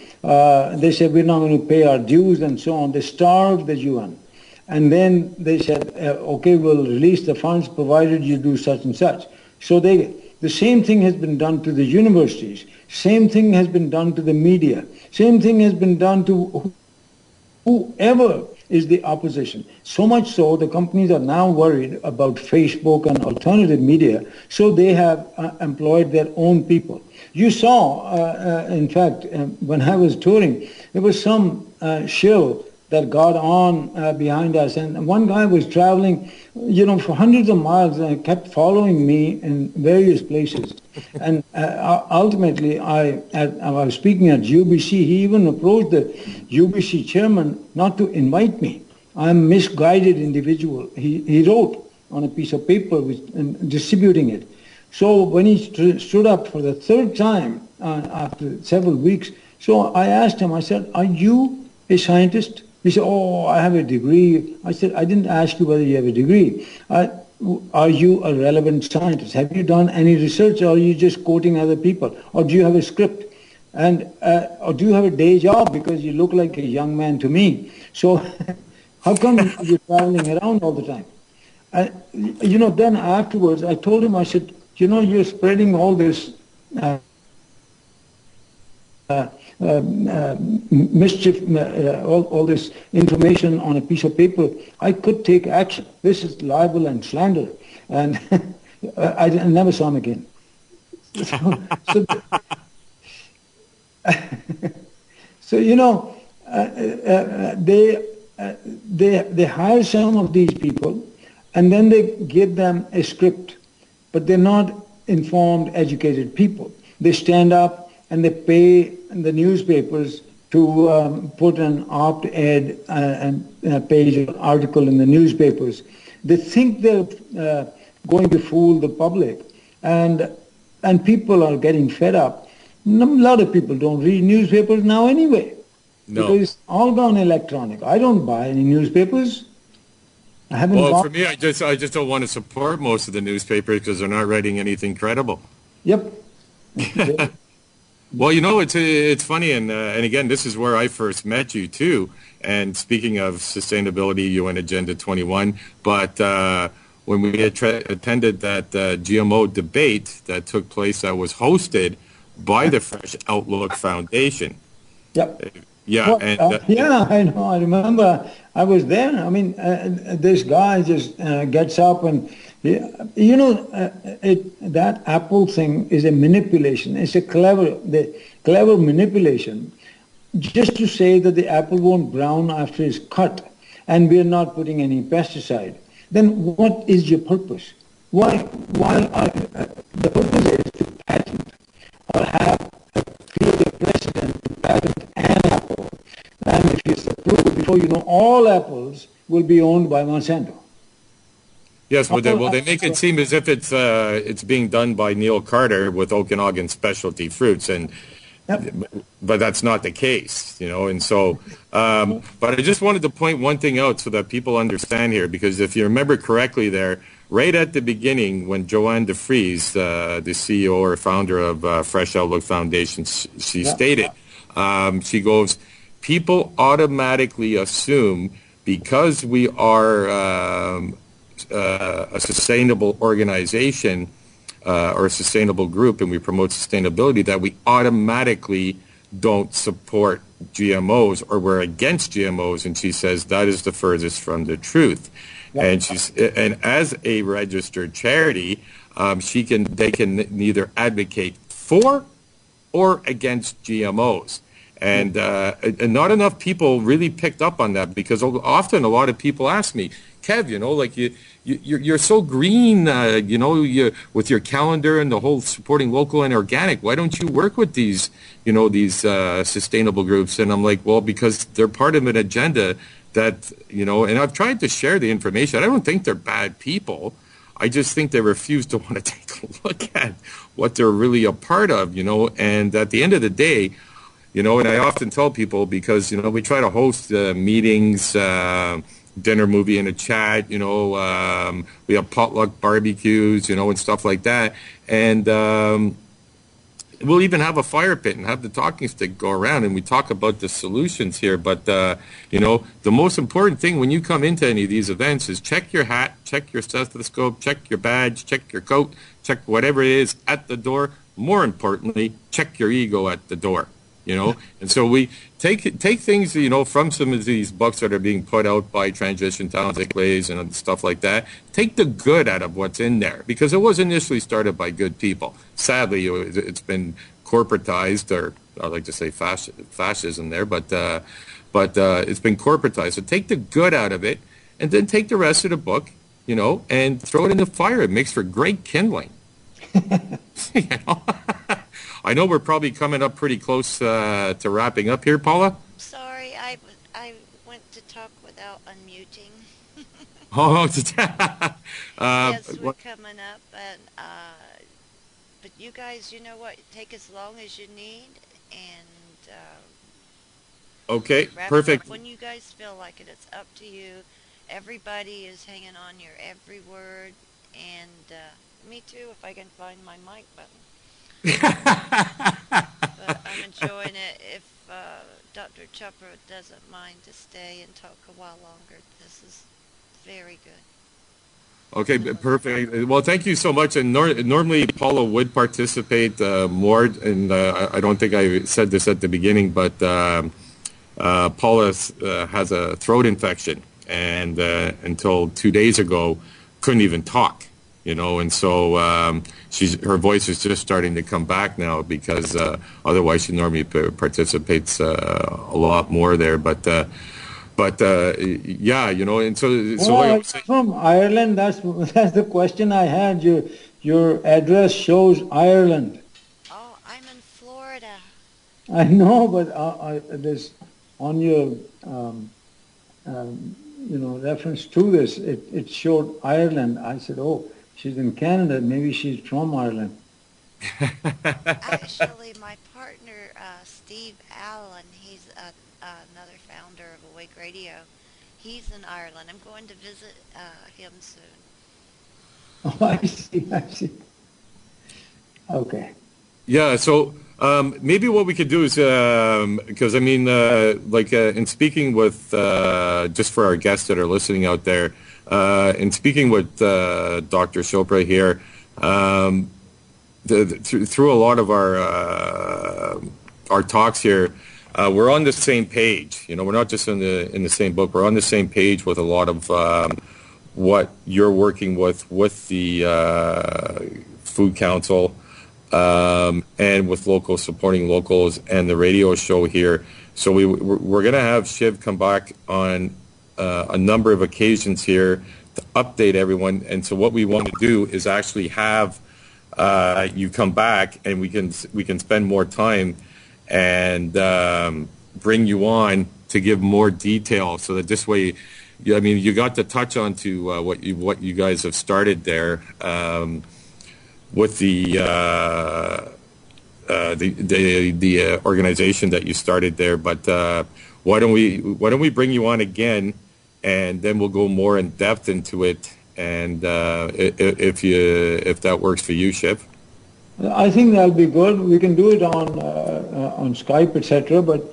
they said, we're not going to pay our dues and so on. They starved the UN. And then they said, okay, we'll release the funds provided you do such and such. So the same thing has been done to the universities. Same thing has been done to the media. Same thing has been done to whoever is the opposition. So much so, the companies are now worried about Facebook and alternative media, so they have employed their own people. You saw, in fact, when I was touring, there was some shill that got on behind us, and one guy was traveling, you know, for hundreds of miles and kept following me in various places. And ultimately, I was speaking at UBC. He even approached the UBC chairman not to invite me. I'm a misguided individual. He wrote on a piece of paper and distributing it. So when he stood up for the third time after several weeks, so I asked him, I said, are you a scientist? He said, oh, I have a degree. I said, I didn't ask you whether you have a degree. Are you a relevant scientist? Have you done any research, or are you just quoting other people? Or do you have a script? And or do you have a day job? Because you look like a young man to me. So how come you're traveling around all the time? Then afterwards, I told him, I said, you're spreading all this mischief, all this information on a piece of paper. I could take action. This is libel and slander. And I never saw him again. So, so they hire some of these people, and then they give them a script, but they're not informed, educated people. They stand up and they pay the newspapers to put an op-ed and a page or article in the newspapers. They think they're going to fool the public, and people are getting fed up. A lot of people don't read newspapers now anyway. No. Because it's all gone electronic. I don't buy any newspapers. I haven't bought. For me, I just don't want to support most of the newspapers because they're not writing anything credible. Yep. Well, it's funny, and again, this is where I first met you too. And speaking of sustainability, UN Agenda 21, but when we attended that GMO debate that took place, that was hosted by the Fresh Outlook Foundation. Yep. Yeah, Well, and yeah, I know. I remember. I was there. I mean, this guy just gets up and, that Apple thing is a manipulation. It's a clever manipulation, just to say that the apple won't brown after it's cut, and we're not putting any pesticide. Then what is your purpose? The purpose is to patent or have create a precedent to patent an apple. And if it's approved, before you know, all apples will be owned by Monsanto. yes, well, they make it seem as if it's being done by Neil Carter with Okanagan Specialty Fruits, and Yep. but that's not the case, And so, but I just wanted to point one thing out so that people understand here, because if you remember correctly, there, right at the beginning, when Joanne DeFries, the CEO or founder of Fresh Outlook Foundation, she stated, she goes, people automatically assume because we are a sustainable organization or a sustainable group and we promote sustainability, that we automatically don't support GMOs or we're against GMOs. And she says that is the furthest from the truth. Yep. And as a registered charity, they can neither advocate for or against GMOs. And not enough people really picked up on that, because often a lot of people ask me, Kev, you're so green, with your calendar and the whole supporting local and organic. Why don't you work with these sustainable groups? And I'm like, well, because they're part of an agenda that, and I've tried to share the information. I don't think they're bad people. I just think they refuse to want to take a look at what they're really a part of, and at the end of the day, and I often tell people, because, we try to host meetings, dinner, movie, and a chat, we have potluck barbecues, and stuff like that. And we'll even have a fire pit and have the talking stick go around, and we talk about the solutions here. But, the most important thing when you come into any of these events is check your hat, check your stethoscope, check your badge, check your coat, check whatever it is at the door. More importantly, check your ego at the door. And so we take things, from some of these books that are being put out by Transition Towns, Ways, and stuff like that. Take the good out of what's in there, because it was initially started by good people. Sadly, it's been corporatized, or I like to say fascism there, but it's been corporatized. So take the good out of it, and then take the rest of the book, and throw it in the fire. It makes for great kindling. I know we're probably coming up pretty close to wrapping up here, Paula. Sorry, I went to talk without unmuting. Yes, we're coming up, and but you guys, you know what? Take as long as you need, and Okay, Wrap it perfect. up when you guys feel like it. It's up to you. Everybody is hanging on your every word, and me too, if I can find my mic button. But I'm enjoying it. If Dr. Chopra doesn't mind to stay and talk a while longer, this is very good. Okay, perfect. Well, thank you so much. And normally Paula would participate more, and I don't think I said this at the beginning, but Paula has a throat infection, and until 2 days ago, couldn't even talk. And so her voice is just starting to come back now because otherwise she normally participates a lot more there. But yeah, and so Well, like I are was you saying, from Ireland? That's the question I had. Your address shows Ireland. Oh, I'm in Florida. I know, but this on your reference to this, it showed Ireland. I said, oh, she's in Canada. Maybe she's from Ireland. Actually, my partner, Steve Allen, he's another founder of Awake Radio. He's in Ireland. I'm going to visit him soon. Oh, I see. I see. Okay. yeah. So maybe what we could do is because I mean, in speaking with just for our guests that are listening out there, in speaking with Dr. Chopra here. Through a lot of our talks here, we're on the same page. We're not just in the same book. We're on the same page with a lot of what you're working with the Food Council and with supporting locals and the radio show here. So we're going to have Shiv come back on a number of occasions here to update everyone. And so what we want to do is actually have you come back and we can spend more time and bring you on to give more detail so that this way, I mean, you got to touch on to what you guys have started there with the organization that you started there. But why don't we bring you on again, and then we'll go more in depth into it. And if that works for you, Shiv. I think that'll be good. We can do it on Skype, etc. But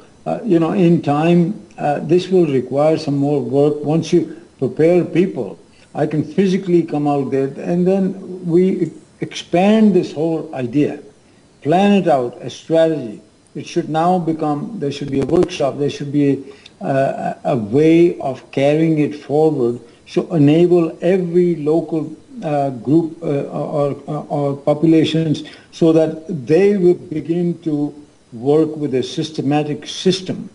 in time, this will require some more work. Once you prepare people, I can physically come out there, and then we expand this whole idea, plan it out, a strategy. It should now become. There should be a workshop. There should be a way of carrying it forward. So enable every local group or populations so that they will begin to work with a systematic system.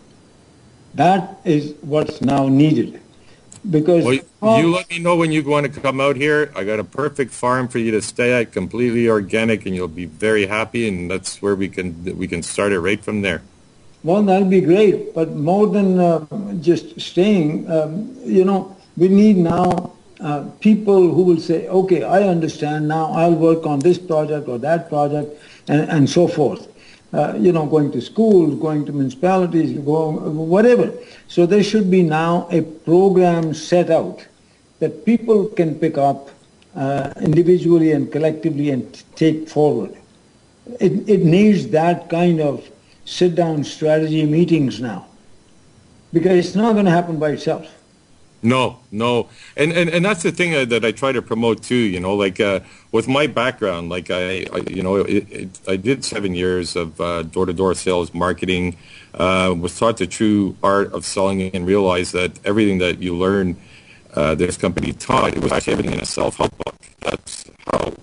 That is what's now needed. Because you let me know when you want to come out here. I got a perfect farm for you to stay at, completely organic, and you'll be very happy. And that's where we can start it right from there. Well, that'll be great. But more than just staying, we need now people who will say, okay, I understand now, I'll work on this project or that project, and so forth. Going to schools, going to municipalities, whatever. So there should be now a program set out that people can pick up individually and collectively and take forward. It needs that kind of sit-down strategy meetings now, because it's not going to happen by itself. No, and that's the thing that I try to promote too. With my background, I did 7 years of door-to-door sales marketing. Was taught the true art of selling and realized that everything that you learn, this company taught, it was actually everything in a self-help book. That's how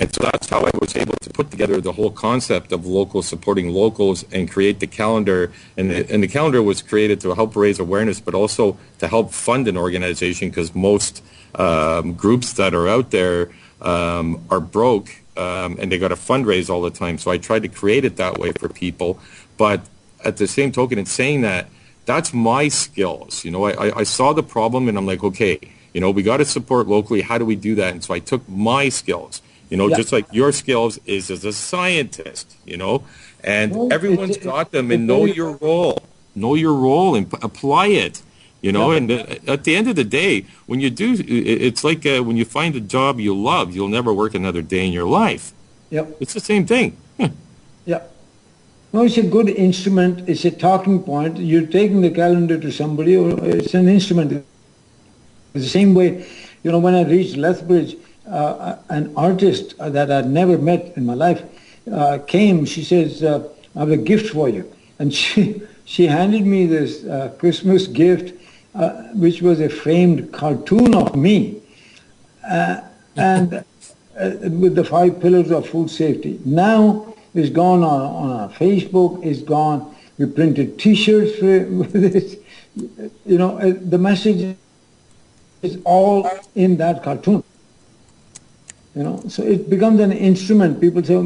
and so that's how I was able to put together the whole concept of locals supporting locals and create the calendar. And the calendar was created to help raise awareness, but also to help fund an organization, because most groups that are out there are broke and they got to fundraise all the time. So I tried to create it that way for people. But at the same token, in saying that, that's my skills. I saw the problem and I'm like, okay, we got to support locally. How do we do that? And so I took my skills. just like your skills is as a scientist, and Well, everyone's got them, and know your role and apply it, and at the end of the day, when you do, it's like when you find a job you love, you'll never work another day in your life. Yep. It's the same thing. Yeah. No, it's a good instrument. It's a talking point. You're taking the calendar to somebody, or it's an instrument. The same way, when I reached Lethbridge, an artist that I'd never met in my life came. She says, "I have a gift for you," and she handed me this Christmas gift, which was a framed cartoon of me, and with the 5 pillars of food safety. Now it's gone on our Facebook. It's gone. We printed T-shirts with it. The message is all in that cartoon. So it becomes an instrument. People say,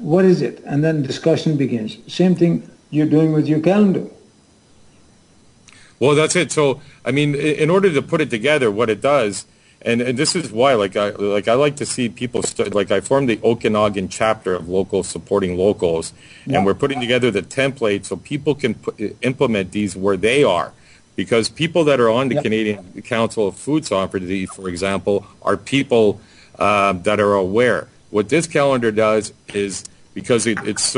what is it? And then discussion begins. Same thing you're doing with your calendar. Well, that's it. So, in order to put it together, what it does, and this is why, I like to see people, I formed the Okanagan chapter of Locals Supporting Locals, and we're putting together the template so people can implement these where they are. Because people that are on the Canadian Council of Food Sovereignty, for example, are people that are aware. What this calendar does is, because it's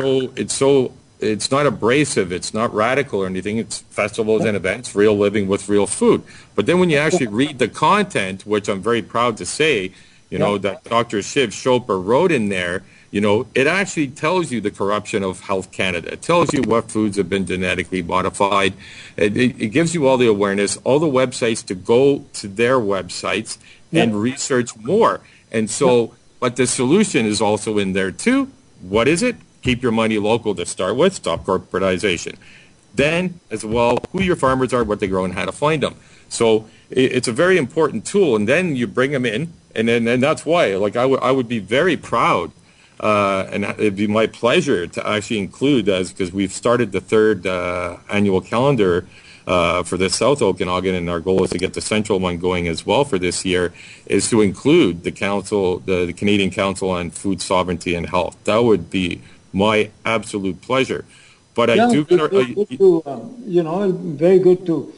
not abrasive, it's not radical or anything, it's festivals and events, real living with real food. But then when you actually read the content, which I'm very proud to say, that Dr. Shiv Chopra wrote in there, it actually tells you the corruption of Health Canada. It tells you what foods have been genetically modified. It gives you all the awareness, all the websites to go to their websites and research more. And so, but the solution is also in there too. What is it? Keep your money local to start with. Stop corporatization. Then, as well, who your farmers are, what they grow, and how to find them. So it's a very important tool. And then you bring them in, and that's why, I would be very proud. And it'd be my pleasure to actually include, because we've started the 3rd annual calendar for the South Okanagan, and our goal is to get the central one going as well for this year, is to include the council, the Canadian Council on Food Sovereignty and Health. That would be my absolute pleasure. But I do... very good to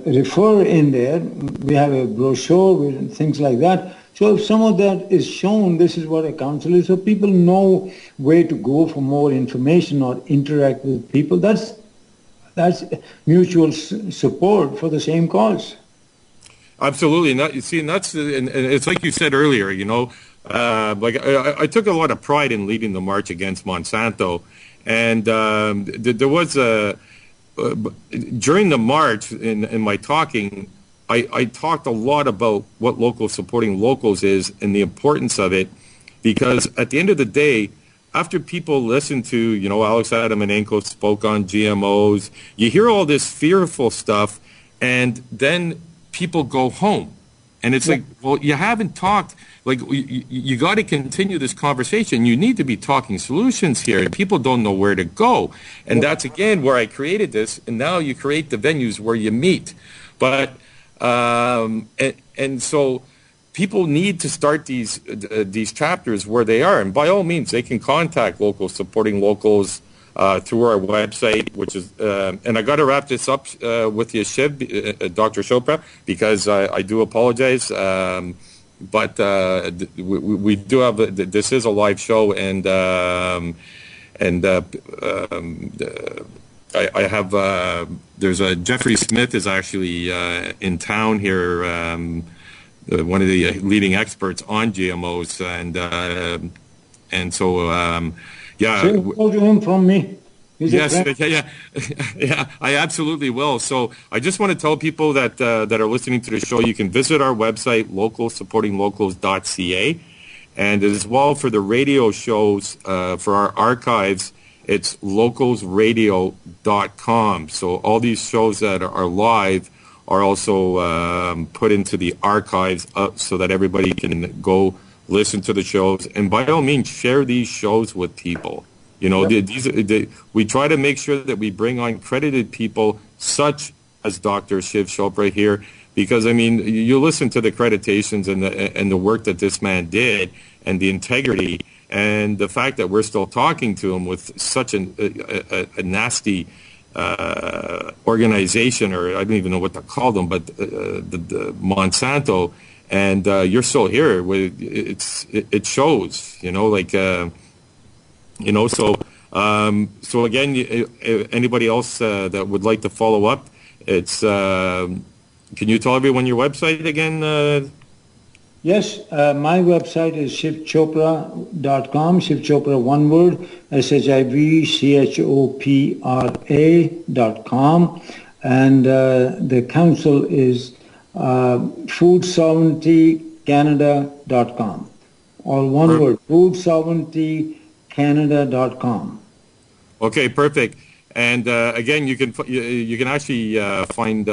refer in there. We have a brochure, things like that. So if some of that is shown, this is what a council is, so people know where to go for more information or interact with people. That's mutual support for the same cause. Absolutely. And it's like you said earlier, I took a lot of pride in leading the march against Monsanto. And there was during the march, in my talking, I talked a lot about what Locals Supporting Locals is and the importance of it, because at the end of the day, after people listen to, Alex Adamanenko spoke on GMOs, you hear all this fearful stuff, and then people go home. And it's like, well, you haven't talked, you got to continue this conversation. You need to be talking solutions here. People don't know where to go. And that's, again, where I created this, and now you create the venues where you meet. But... and so people need to start these chapters where they are, and by all means they can contact Locals Supporting Locals through our website, which is and I got to wrap this up with you, Shiv, Dr. Chopra, because I do apologize, but we do have this is a live show, and I have, there's a Jeffrey Smith is actually in town here, one of the leading experts on GMOs, and so, yeah. Say hello to him from me. Yes, yeah, I absolutely will. So I just want to tell people that are listening to the show, you can visit our website, localsupportinglocals.ca, and as well for the radio shows, for our archives, it's localsradio.com. So all these shows that are live are also put into the archives so that everybody can go listen to the shows. And by all means, share these shows with people. We try to make sure that we bring on credited people such as Dr. Shiv Chopra here, because I mean, you listen to the accreditations and the work that this man did, and the integrity, and the fact that we're still talking to him with such a nasty organization, or I don't even know what to call them, but the Monsanto, and you're still here. It shows, like so again, anybody else that would like to follow up, it's can you tell everyone your website again? Yes, my website is shivchopra.com, Shiv Chopra, one word, SHIVCHOPRA.com, and the council is foodsovereigntycanada.com, all one word, foodsovereigntycanada.com. Okay, perfect. And again, you can actually find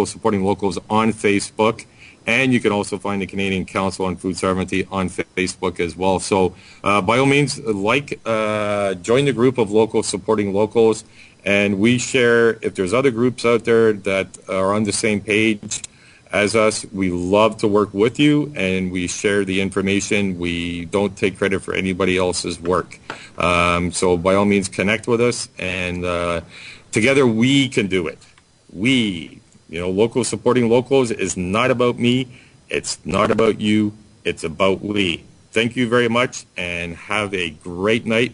supporting locals on Facebook, and you can also find the Canadian Council on Food Sovereignty on Facebook as well. So by all means, join the group of locals supporting locals, and we share, if there's other groups out there that are on the same page as us, we love to work with you, and we share the information. We don't take credit for anybody else's work. So by all means, connect with us, and together we can do it. Locals supporting locals is not about me. It's not about you. It's about we. Thank you very much, and have a great night.